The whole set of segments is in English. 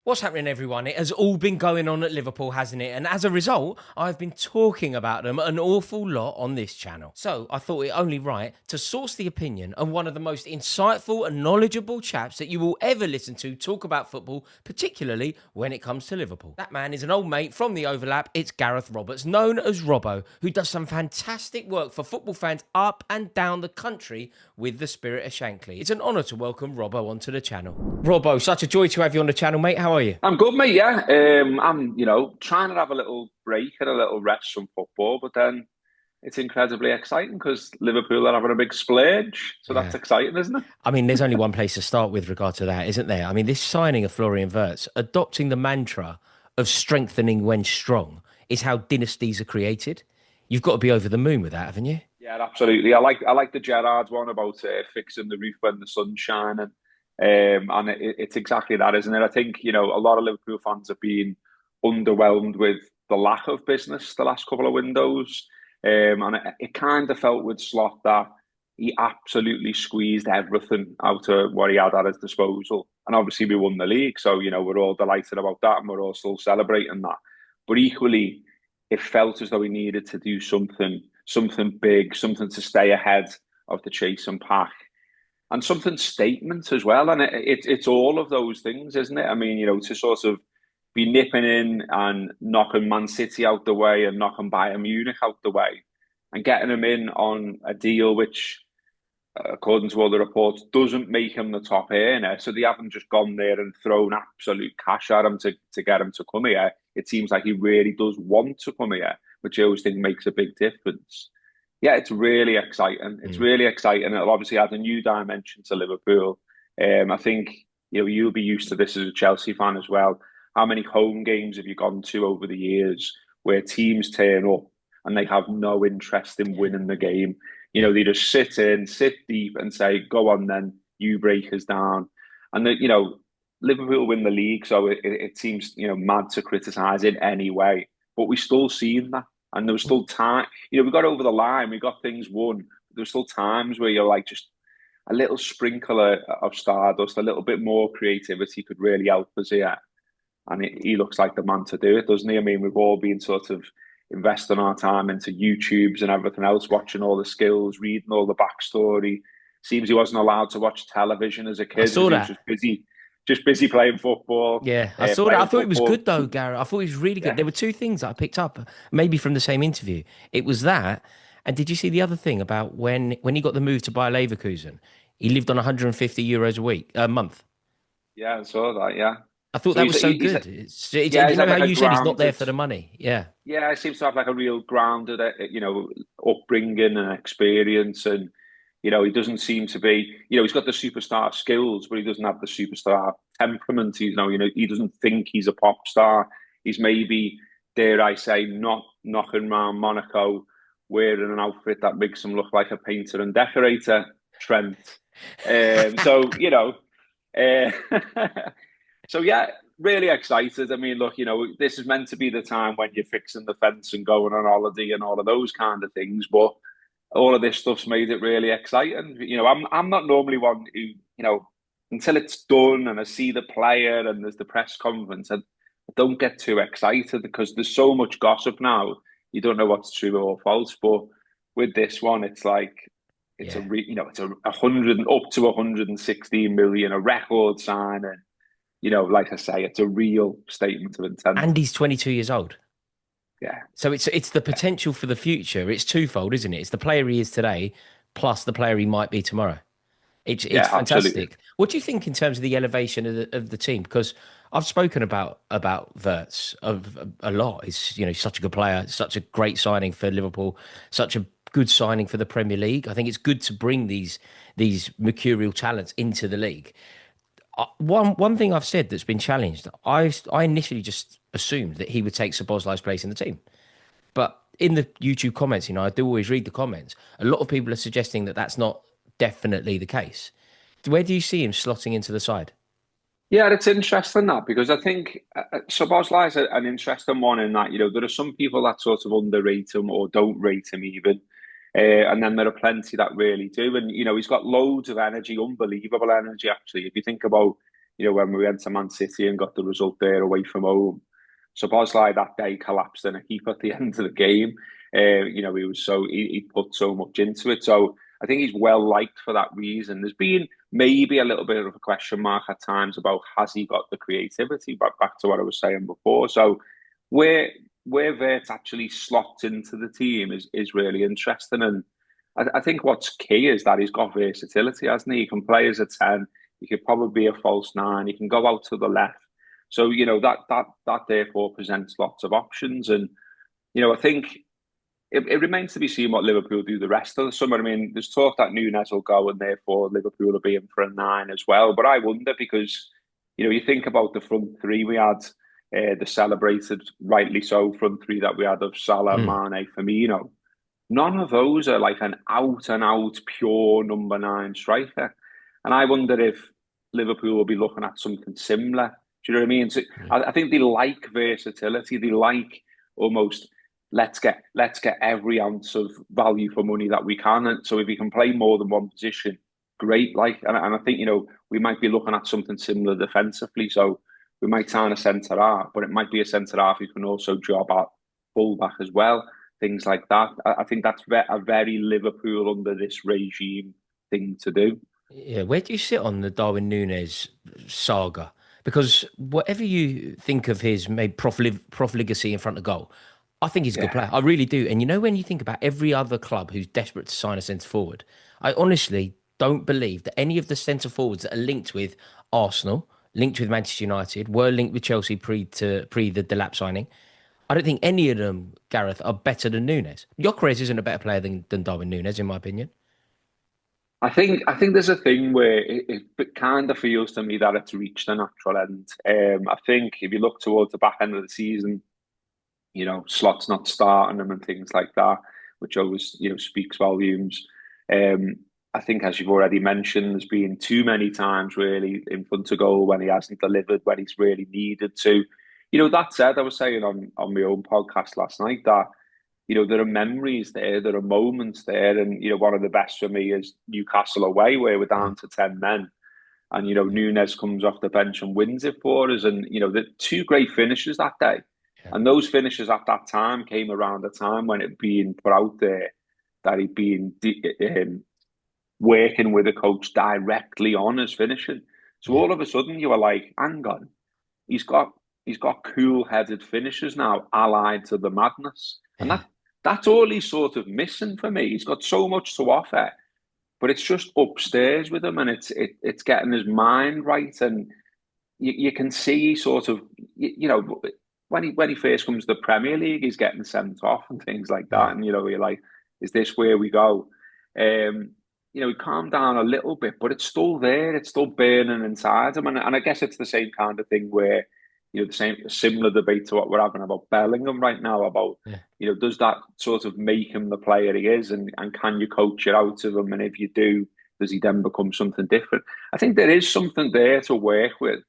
What's happening, everyone? It has all been going on at Liverpool, hasn't it? And as a result, I've been talking about them an awful lot on this channel. So I thought it only right to source the opinion of one of the most insightful and knowledgeable chaps that you will ever listen to talk about football, particularly when it comes to Liverpool. That man is an old mate from the overlap. It's Gareth Roberts, known as Robbo, who does some fantastic work for football fans up and down the country with the spirit of Shankly. It's an honour to welcome Robbo onto the channel. Robbo, such a joy to have you on the channel, mate. How are you? I'm good, mate. Yeah, I'm trying to have a little break and a little rest from football, but then it's incredibly exciting because Liverpool are having a big splurge, so that's Yeah. exciting, isn't it? I mean, there's only one place to start with regard to that, isn't there? I mean, this signing of Florian Wirtz, adopting the mantra of strengthening when strong, is how dynasties are created. You've got to be over the moon with that, haven't you? Yeah, absolutely. I like the Gerrard one about fixing the roof when the sun's shining, and it's exactly that, isn't it? I think a lot of Liverpool fans have been underwhelmed with the lack of business the last couple of windows, and it kind of felt with Slot that he absolutely squeezed everything out of what he had at his disposal, and obviously we won the league, so we're all delighted about that, and we're all still celebrating that. But equally, it felt as though he needed to do something big, something to stay ahead of the chase and pack, and something statement as well. And it's all of those things, isn't it? I mean, to sort of be nipping in and knocking Man City out the way and knocking Bayern Munich out the way and getting them in on a deal which, according to all the reports, doesn't make him the top earner. So they haven't just gone there and thrown absolute cash at him to get him to come here. It seems like he really does want to come here, which I always think makes a big difference. Yeah, it's really exciting. It's Mm. really exciting. It'll obviously add a new dimension to Liverpool. I think you'll be used to this as a Chelsea fan as well. How many home games have you gone to over the years where teams turn up and they have no interest in Yeah. winning the game? Yeah. They just sit deep and say, "Go on, then you break us down." And Liverpool win the league, so it seems mad to criticise in any way, but we still seen that, and there was still time. We got over the line, we got things won. There was still times where you're like, just a little sprinkle of stardust, a little bit more creativity could really help us here. And he looks like the man to do it, doesn't he? I mean, we've all been sort of investing our time into YouTubes and everything else, watching all the skills, reading all the backstory. Seems he wasn't allowed to watch television as a I kid saw because he was that. just busy playing football, Yeah, I saw that. I playing thought it was football. good though, Gareth. I thought it was really good. Yeah, There were two things that I picked up, maybe from the same interview. It was that, and did you see the other thing about when he got the move to Bayer Leverkusen? He lived on 150 euros a month. yeah, I saw that. Yeah, I thought so that he's was so he's good. yeah, You he's know had how like a you said he's not there grounded. for the money. Yeah, Yeah, he seems to have like a real grounded, upbringing and experience, and he doesn't seem to be. He's got the superstar skills, but he doesn't have the superstar temperament. He doesn't think he's a pop star. He's maybe, dare I say, not knocking around Monaco wearing an outfit that makes him look like a painter and decorator, Trent. So uh, so yeah, really excited. I mean, look, this is meant to be the time when you're fixing the fence and going on holiday and all of those kind of things. But all of this stuff's made it really exciting. I'm not normally one who, until it's done and I see the player and there's the press conference, I don't get too excited because there's so much gossip now. You don't know what's true or false. But with this one, it's like yeah. it's a hundred up to 116 million, a record signing. Like I say, it's a real statement of intent. And he's 22 years old. Yeah, So it's the potential for the future. It's twofold, isn't it? It's the player he is today, plus the player he might be tomorrow. It's yeah, absolutely. fantastic. What do you think in terms of the elevation of the team? Because I've spoken about Wirtz of a lot. He's such a good player, such a great signing for Liverpool, such a good signing for the Premier League. I think it's good to bring these mercurial talents into the league. One thing I've said that's been challenged. I initially just assumed that he would take Szoboszlai's place in the team, but in the YouTube comments, I do always read the comments. A lot of people are suggesting that that's not definitely the case. Where do you see him slotting into the side? Yeah, it's interesting that because I think Szoboszlai is an interesting one in that there are some people that sort of underrate him or don't rate him even, and then there are plenty that really do. And he's got loads of energy, unbelievable energy actually. If you think about when we went to Man City and got the result there away from home. So Bosley that day collapsed in a heap at the end of the game. He put so much into it. So I think he's well liked for that reason. There's been maybe a little bit of a question mark at times about has he got the creativity, but back to what I was saying before. So where where Wirtz actually slots into the team is really interesting. And I think what's key is that he's got versatility, hasn't he? He can play as a 10, he could probably be a false 9, he can go out to the left. So, that therefore presents lots of options. And, I think it remains to be seen what Liverpool do the rest of the summer. I mean, there's talk that Núñez will go and therefore Liverpool will be in for a 9 as well. But I wonder because, you think about the front three we had, the celebrated, rightly so, front three that we had of Salah, Mm. Mane, Firmino. None of those are like an out and out pure number 9 striker. And I wonder if Liverpool will be looking at something similar. Do you know what I mean? So Yeah. I think they like versatility. They like almost let's get every ounce of value for money that we can. And so if we can play more than one position, great. And I think we might be looking at something similar defensively. So we might sign a centre half, but it might be a centre half who can also job at fullback as well. Things like that. I think that's a very Liverpool under this regime thing to do. Yeah, where do you sit on the Darwin Núñez saga? Because whatever you think of his maybe profligacy in front of goal, I think he's a good Yeah. player. I really do. And when you think about every other club who's desperate to sign a centre forward, I honestly don't believe that any of the centre forwards that are linked with Arsenal, linked with Manchester United, were linked with Chelsea pre the Delap signing. I don't think any of them, Gareth, are better than Núñez. Gyökeres isn't a better player than Darwin Núñez, in my opinion. I think there's a thing where it kind of feels to me that it's reached a natural end. I think if you look towards the back end of the season, slots not starting them and things like that, which always, speaks volumes. Um, I think, as you've already mentioned, there's been too many times really in front of goal when he hasn't delivered when he's really needed to. That said, I was saying on my own podcast last night that, there are memories there, there are moments there. And, one of the best for me is Newcastle away, where we're Mm. down to 10 men. And, Yeah, Núñez comes off the bench and wins it for us. And, the two great finishes that day. yeah, And those finishes at that time came around a time when it'd been put out there that he'd been working with a coach directly on his finishing. So yeah, all of a sudden you were like, hang on, he's got he's got cool-headed finishes now, allied to the madness. And yeah. that's all he's sort of missing for me. He's got so much to offer, but it's just upstairs with him, and it's getting his mind right. And you can see sort of when he first comes to the Premier League, he's getting sent off and things like that, Mm. and you're like, is this where we go? Um, he calmed down a little bit, but it's still there. It's still burning inside him, and I guess it's the same kind of thing where the same similar debate to what we're having about Bellingham right now about Yeah. does that sort of make him the player he is, and can you coach it out of him, and if you do, does he then become something different? I think there is something there to work with.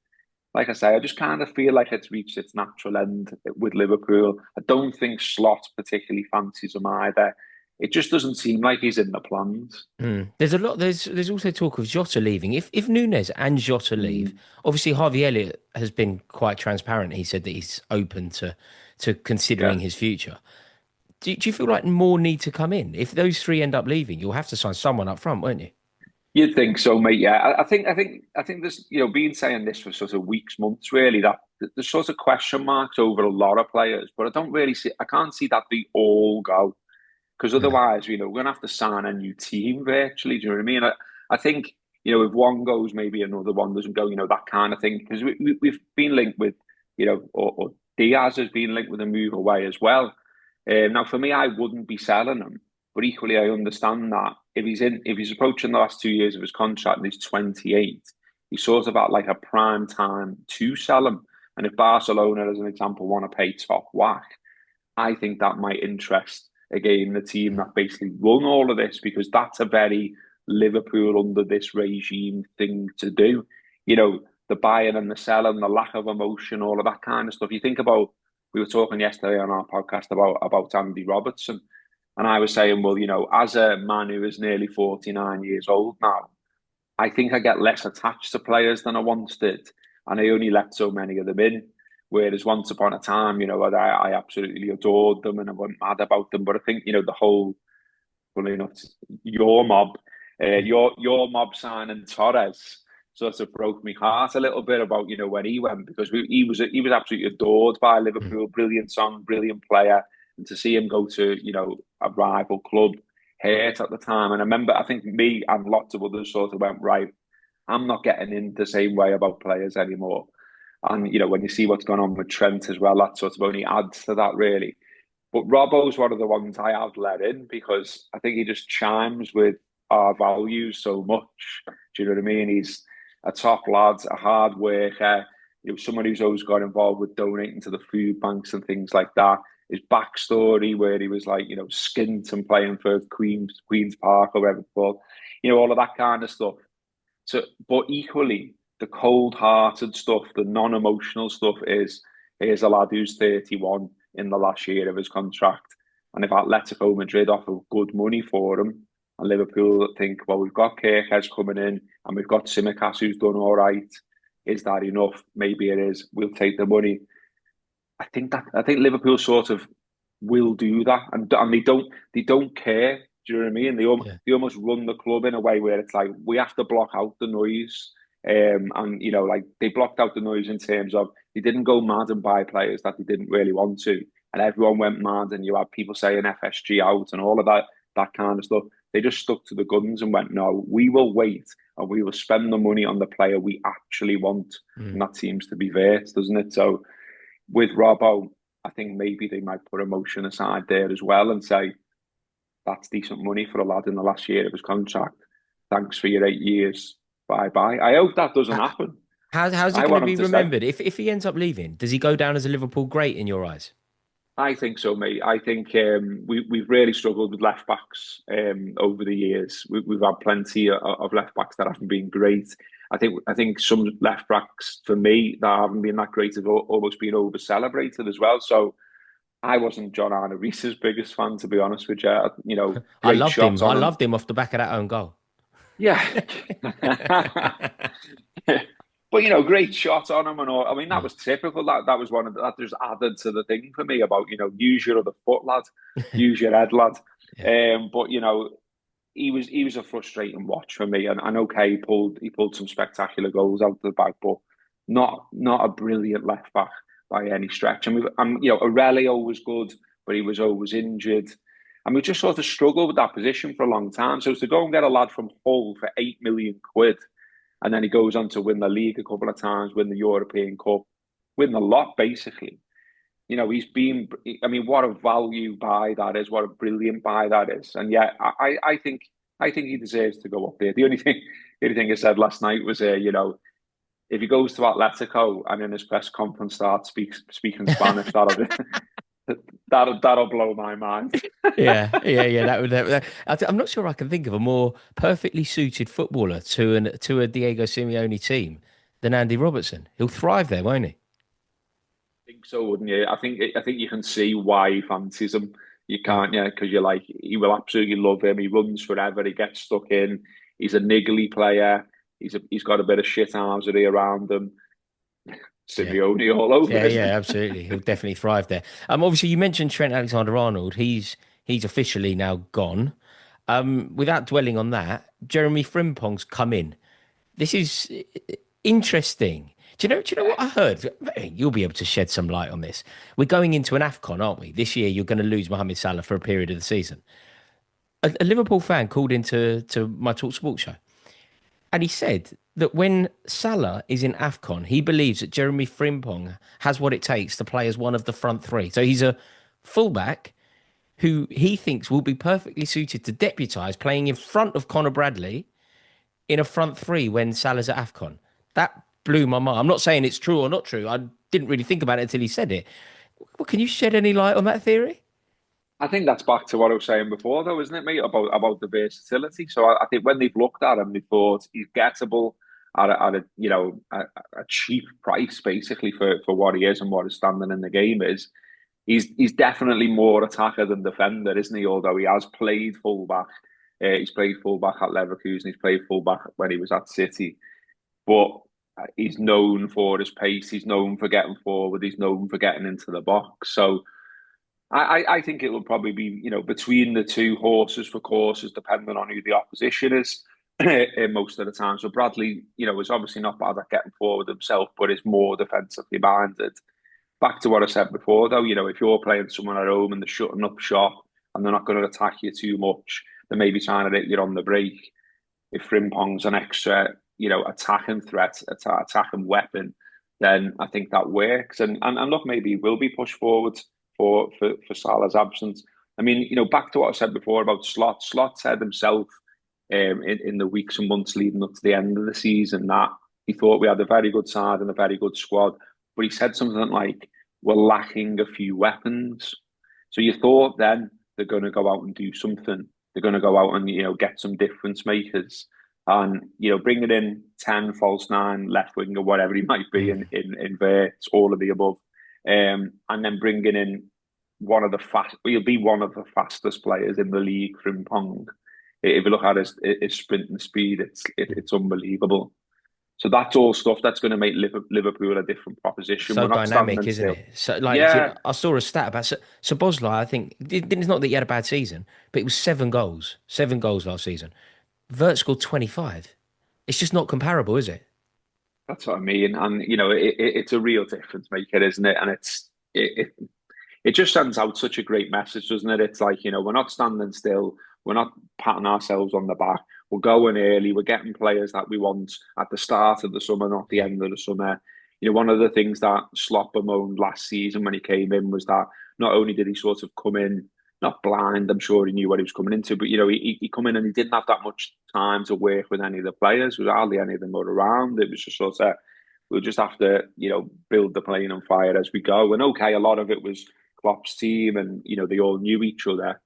Like I say, I just kind of feel like it's reached its natural end with Liverpool. I don't think Slot particularly fancies him either. It just doesn't seem like he's in the plans. Mm. There's a lot. There's also talk of Jota leaving. If Núñez and Jota leave, Mm, obviously Harvey Elliott has been quite transparent. He said that he's open to yeah, considering his future. Do you feel like more need to come in? If those three end up leaving, you'll have to sign someone up front, won't you? you'd think so, mate. Yeah, I think there's been saying this for sort of weeks, months, really. That there's sort of question marks over a lot of players, but I can't see that they all go. Because No. otherwise, we're going to have to sign a new team virtually. Do you know what I mean? I think, if one goes, maybe another one doesn't go, that kind of thing. Because we've been linked with, or Diaz has been linked with a move away as well. Now, for me, I wouldn't be selling him. But equally, I understand that if he's approaching the last 2 years of his contract and he's 28, he's sort of at like a prime time to sell him. And if Barcelona, as an example, want to pay top whack, I think that might interest again the team Mm. that basically run all of this because that's a very Liverpool under this regime thing to do. The buying and the selling, the lack of emotion, all of that kind of stuff. You think about we were talking yesterday on our podcast about Andy Robertson, and I was saying, well, as a man who is nearly 49 years old now, I think I get less attached to players than I once did. and they only let so many of them in. Whereas once upon a time, I absolutely adored them and I wasn't mad about them. But I think, the whole, funny enough, your mob, your mob signing Torres sort of broke my heart a little bit about, when he went, because he was absolutely adored by Mm. Liverpool. Brilliant song, brilliant player, and to see him go to, a rival club hurt at the time. And I remember, I think me and lots of others sort of went, right, I'm not getting in the same way about players anymore. And when you see what's going on with Trent as well, that sort of only adds to that, really. But Robbo's one of the ones I have let in because I think he just chimes with our values so much. Do you know what I mean? He's a top lad, a hard worker, someone who's always got involved with donating to the food banks and things like that. His backstory, where he was like, skint and playing for Queen's Park or whatever it's called, all of that kind of stuff. So, but equally, the cold-hearted stuff, the non-emotional stuff is here's a lad who's 31 in the last year of his contract, and if Atletico Madrid offer good money for him, and Liverpool think, well, we've got Kirkes coming in, and we've got Tsimikas who's done all right. Is that enough? Maybe it is. We'll take the money. I think Liverpool sort of will do that, and they don't care. Do you know what I mean? Yeah. They almost run the club in a way where it's like we have to block out the noise, and like they blocked out the noise in terms of they didn't go mad and buy players that they didn't really want to, and everyone went mad, and you had people saying FSG out and all of that kind of stuff. They just stuck to the guns and went, no, we will wait and we will spend the money on the player we actually want, Mm. and that seems to be Wirtz, doesn't it? So with Robbo, I think maybe they might put emotion aside there as well and say, that's decent money for a lad in the last year of his contract. Thanks for your 8 years. Bye bye. I hope that doesn't How, happen. how's he I going to want him be to stay. remembered if he ends up leaving? Does he go down as a Liverpool great in your eyes? I think so, mate. I think we've really struggled with left backs over the years. We've had plenty of left backs that haven't been great. I think some left backs for me that haven't been that great have almost been over celebrated as well. So I wasn't John Arne Riis's biggest fan, to be honest with you. I Great loved shots him. I on him. loved him off the back of that own goal. Yeah. But great shot on him and all. I mean, that Mm. was typical. That was one of that just added to the thing for me about use your other foot, lad, use your head, lad. Yeah. But he was a frustrating watch for me. And okay, he pulled some spectacular goals out of the back, but not a brilliant left back by any stretch. And Aurelio was good, but he was always injured. And we just sort of struggled with that position for a long time. So to go and get a lad from Hull for 8 million quid, and then he goes on to win the league a couple of times, win the European Cup, win the lot basically. He's been. I mean, what a value buy that is! What a brilliant buy that is! And yeah, I think he deserves to go up there. The only thing I said last night was, if he goes to Atletico and in his press conference starts speaking Spanish, that'll blow my mind. Yeah, yeah, yeah. I'm not sure I can think of a more perfectly suited footballer to a Diego Simeone team than Andy Robertson. He'll thrive there, won't he? Think so, wouldn't you? I think you can see why he fancies him. You Mm. can't, yeah, because you're like, he will absolutely love him. He runs forever. He gets stuck in. He's a niggly player. He's got a bit of shit arsery around him. Yeah, Simeone all over, yeah, isn't yeah. it? Absolutely, he'll definitely thrive there. Obviously you mentioned Trent Alexander-Arnold. He's officially now gone. Without dwelling on that, Jeremy Frimpong's come in. This is interesting. Do you know Yeah. what I heard? You'll be able to shed some light on this. We're going into an AFCON, aren't we? This year, you're going to lose Mohamed Salah for a period of the season. A Liverpool fan called into to my Talk Sport show, and he said that when Salah is in AFCON, he believes that Jeremy Frimpong has what it takes to play as one of the front three. So he's a fullback who he thinks will be perfectly suited to deputise playing in front of Conor Bradley in a front three when Salah's at AFCON. That blew my mind. I'm not saying it's true or not true. I didn't really think about it until he said it. Well, can you shed any light on that theory? I think that's back to what I was saying before, though, isn't it, mate? About the versatility. So I think when they've looked at him, they thought he's gettable at a cheap price, basically for what he is and what his standing in the game is. He's definitely more attacker than defender, isn't he? Although he has played fullback. He's played fullback at Leverkusen. He's played fullback when he was at City. But he's known for his pace. He's known for getting forward. He's known for getting into the box. So I think it will probably be, between the two, horses for courses, depending on who the opposition is. Most of the time. So Bradley, is obviously not bad at getting forward himself, but is more defensively minded. Back to what I said before, though, if you're playing someone at home and they're shutting up shop and they're not going to attack you too much, they may be trying to hit you on the break. If Frimpong's an extra, attacking threat, attacking weapon, then I think that works. And look, maybe he will be pushed forward for Salah's absence. I mean, back to what I said before about Slot. Slot said himself in the weeks and months leading up to the end of the season that he thought we had a very good side and a very good squad. But he said something like, we're lacking a few weapons. So you thought then they're going to go out and do something. They're going to go out and, get some difference makers. And, bringing in 10, false 9, left wing or whatever he might be in Wirtz, all of the above. And then bringing in he'll be one of the fastest players in the league, Frimpong. If you look at his sprint and speed, it's unbelievable. So that's all stuff that's going to make Liverpool a different proposition. So We're not dynamic, standing isn't still. it? So, Yeah, I saw a stat about so Bosler. I think it's not that he had a bad season, but it was 7 goals, 7 goals last season. Vert scored 25. It's just not comparable, is it? that's what I mean. And it's a real difference maker, isn't it? And it just sends out such a great message, doesn't it? It's like, we're not standing still. We're not patting ourselves on the back. We're going early. We're getting players that we want at the start of the summer, not the Yeah. end of the summer. One of the things that Slot bemoaned last season when he came in was that not only did he sort of come in, not blind, I'm sure he knew what he was coming into, but, he come in and he didn't have that much time to work with any of the players. There was hardly any of them were around. It was just sort of, we'll just have to, build the plane on fire as we go. And okay, a lot of it was Klopp's team and, they all knew each other.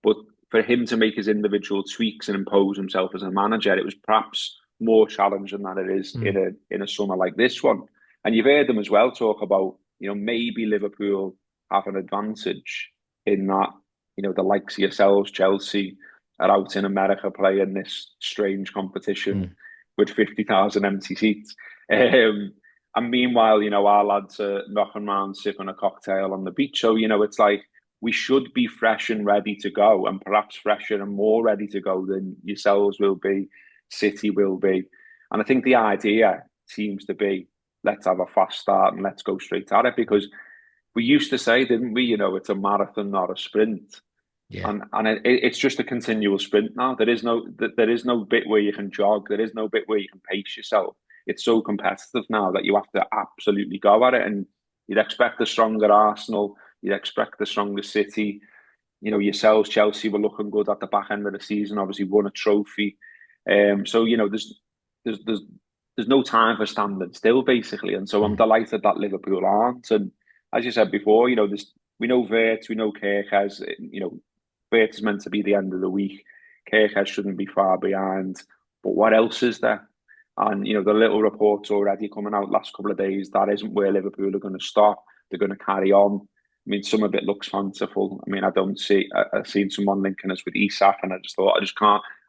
But for him to make his individual tweaks and impose himself as a manager, it was perhaps more challenging than it is Mm. in a summer like this one. And you've heard them as well talk about, maybe Liverpool have an advantage in that, the likes of yourselves, Chelsea, are out in America playing this strange competition Mm. with 50,000 empty seats. And meanwhile, our lads are knocking around sipping a cocktail on the beach. So, it's like, we should be fresh and ready to go, and perhaps fresher and more ready to go than yourselves will be, City will be. And I think the idea seems to be, let's have a fast start and let's go straight at it, because we used to say, didn't we, it's a marathon, not a sprint. Yeah. And it's just a continual sprint now. There is no bit where you can jog. There is no bit where you can pace yourself. It's so competitive now that you have to absolutely go at it. And you'd expect a stronger Arsenal. You'd expect the stronger City. Yourselves, Chelsea were looking good at the back end of the season. Obviously, won a trophy. So there's no time for standing still, basically. And so I'm Mm. delighted that Liverpool aren't. And as you said before, we know Wirtz, we know Kirkes. Wirtz is meant to be the end of the week. Kirkes shouldn't be far behind. But what else is there? And the little reports already coming out last couple of days, that isn't where Liverpool are going to stop. They're going to carry on. I mean, some of it looks fanciful. I mean, I've seen someone linking us with Isak, and I just thought,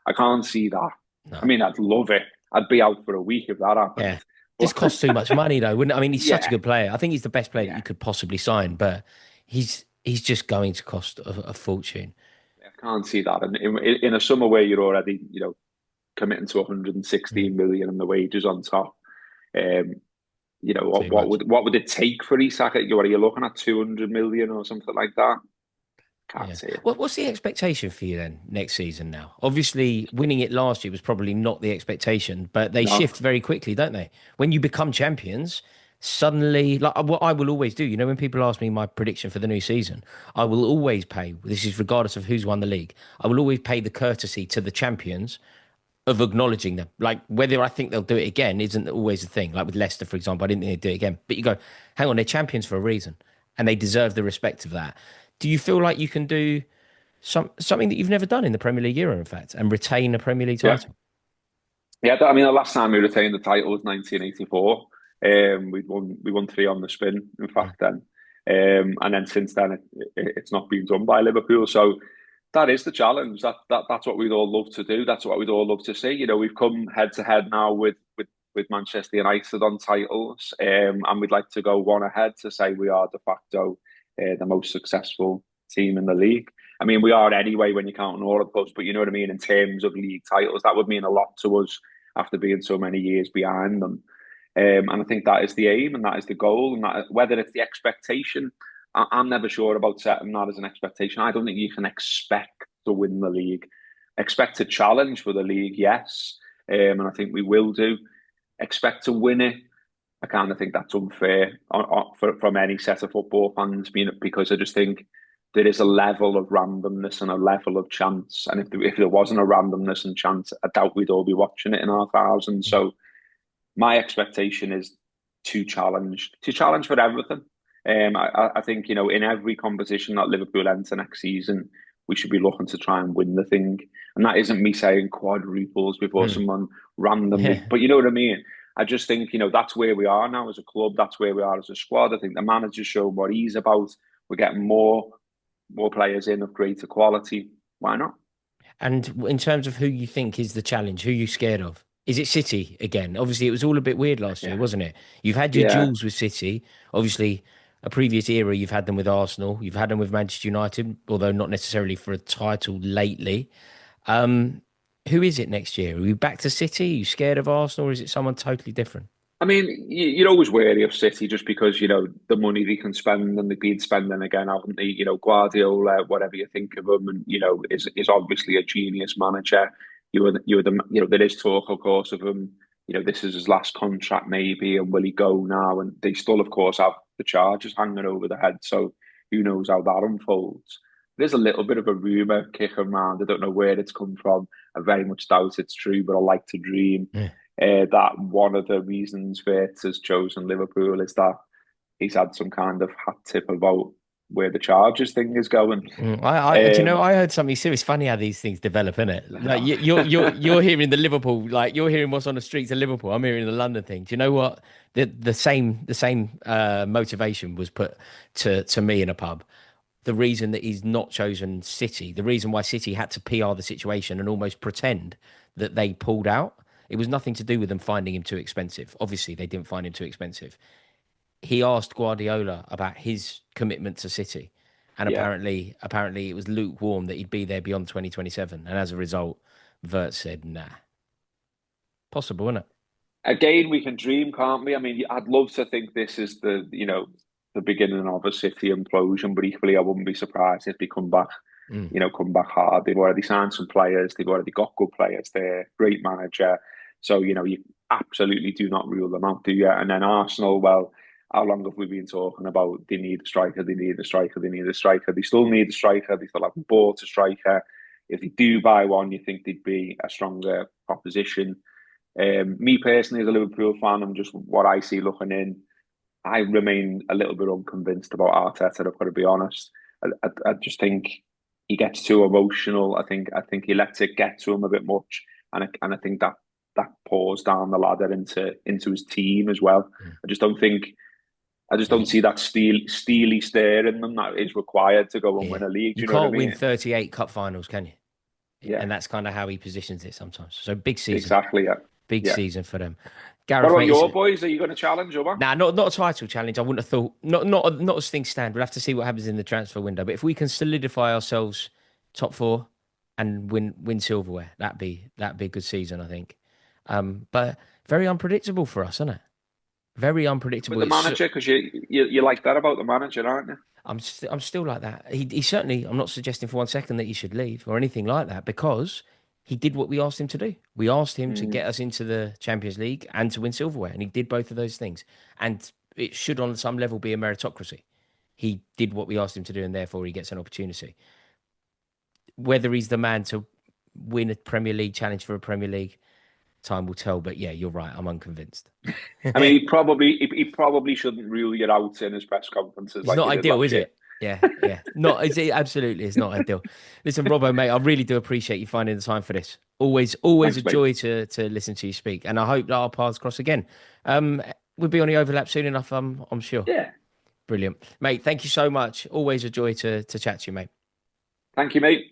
I can't see that. I No. mean, I'd love it. I'd be out for a week if that happened. Yeah. But Just costs too much money though, wouldn't it? I mean, he's such a yeah, good player. I think he's the best player that yeah, you could possibly sign, but he's just going to cost a fortune. I can't see that. And in a summer where you're already, committing to Mm. 116 million and the wages on top, um, Too much. what would it take for Isak? What are you looking at, 200 million or something like that? Can't Yeah. see it. What's the expectation for you then next season now? Obviously, winning it last year was probably not the expectation, but they No, shift very quickly, don't they? When you become champions, suddenly, like what I will always do, when people ask me my prediction for the new season, I will always pay, this is regardless of who's won the league, I will always pay the courtesy to the champions of acknowledging them. Like whether I think they'll do it again isn't always a thing. Like with Leicester, for example, I didn't think they'd do it again. But you go, hang on, they're champions for a reason, and they deserve the respect of that. Do you feel like you can do something that you've never done in the Premier League era, in fact, and retain a Premier League yeah, title? yeah. I mean, the last time we retained the title was 1984. We won three on the spin. In Mm. fact, and then since then it's not been done by Liverpool. So that is the challenge. That's what we'd all love to do. That's what we'd all love to see. We've come head to head now with with Manchester United on titles, and we'd like to go one ahead to say we are de facto the most successful team in the league. I mean, we are anyway when you count on all of those, but you know what I mean in terms of league titles, that would mean a lot to us after being so many years behind them. And I think that is the aim and that is the goal, and that whether it's the expectation, I'm never sure about setting that as an expectation. I don't think you can expect to win the league. Expect to challenge for the league, yes, and I think we will do. Expect to win it. I kind of think that's unfair from any set of football fans, because I just think there is a level of randomness and a level of chance. And if there wasn't a randomness and chance, I doubt we'd all be watching it in our thousands. So my expectation is to challenge for everything. I think, in every competition that Liverpool enter next season, we should be looking to try and win the thing. And that isn't me saying quadruples before Mm. someone randomly, Yeah. but you know what I mean? I just think, that's where we are now as a club. That's where we are as a squad. I think the manager's shown what he's about. We're getting more players in of greater quality. Why not? And in terms of who you think is the challenge, who you scared of? Is it City again? Obviously, it was all a bit weird last year, Yeah. wasn't it? You've had your Yeah. duels with City. Obviously, a previous era, you've had them with Arsenal. You've had them with Manchester United, although not necessarily for a title lately. Um, who is it next year? Are you back to City? Are you scared of Arsenal, or is it someone totally different? I mean, you're always wary of City just because, the money they can spend and they've been spending again, haven't they? Guardiola, whatever you think of him, and, is obviously a genius manager. There is talk, of course, of him. This is his last contract, maybe, and will he go now? And they still, of course, have the charges hanging over the head. So who knows how that unfolds? There's a little bit of a rumor kicking around. I don't know where it's come from. I very much doubt it's true, but I like to dream Yeah. that one of the reasons Wirtz has chosen Liverpool is that he's had some kind of hat tip about where the Chargers thing is going. I heard something serious. Funny how these things develop, isn't it? Like you're hearing the Liverpool, like you're hearing what's on the streets of Liverpool. I'm hearing the London thing. Do you know what? The same motivation was put to me in a pub. The reason that he's not chosen City, the reason why City had to PR the situation and almost pretend that they pulled out, it was nothing to do with them finding him too expensive. Obviously, they didn't find him too expensive. He asked Guardiola about his commitment to City, and Yeah. apparently it was lukewarm that he'd be there beyond 2027. And as a result, Wirtz said, "Nah, possible, isn't it?" Again, we can dream, can't we? I mean, I'd love to think this is the beginning of a City implosion, but equally, I wouldn't be surprised if they come back, Mm. come back hard. They've already signed some players. They've already got good players there. Great manager. So, you absolutely do not rule them out, do you? And then Arsenal, well, how long have we been talking about they need a striker, they need a striker, they need a striker. They still need a striker. They still haven't bought a striker. If they do buy one, you think they'd be a stronger proposition. Me personally, as a Liverpool fan, and just what I see looking in, I remain a little bit unconvinced about Arteta. I've got to be honest. I just think he gets too emotional. I think he lets it get to him a bit much, and I think that pours down the ladder into his team as well. Mm. I just don't think. I just Yeah, don't see that steely stare in them that is required to go and yeah. win a league. Do You you know what I can't win mean? 38 cup finals, can you? Yeah, And that's kind of how he positions it sometimes. So exactly. Yeah, big yeah. season for them. What Gareth, about mate, it's your boys? Are you going to challenge or what? nah, not a title challenge. I wouldn't have thought. Not as things stand. We'll have to see what happens in the transfer window. But if we can solidify ourselves top four and win silverware, that'd be a good season, I think. But very unpredictable for us, isn't it? Very With unpredictable. the It's manager, because you like that about the manager, aren't you? I'm still like that. He certainly. I'm not suggesting for 1 second that he should leave or anything like that because he did what we asked him to do. We asked him to Mm. get us into the Champions League and to win silverware, and he did both of those things. And it should, on some level, be a meritocracy. He did what we asked him to do, and therefore he gets an opportunity. Whether he's the man to win a Premier League challenge for a Premier League, time will tell. But yeah, you're right. I'm unconvinced. I mean, he probably shouldn't rule you out in his press conferences It's like not he did ideal, last is year. it? Yeah, yeah. Not absolutely, it's not ideal. Listen, Robbo, mate, I really do appreciate you finding the time for this. Always a Thanks, mate. joy to listen to you speak, and I hope that our paths cross again. Um, we'll be on the overlap soon enough. I'm sure. Yeah. Brilliant, mate. Thank you so much. Always a joy to chat to you, mate. Thank you, mate.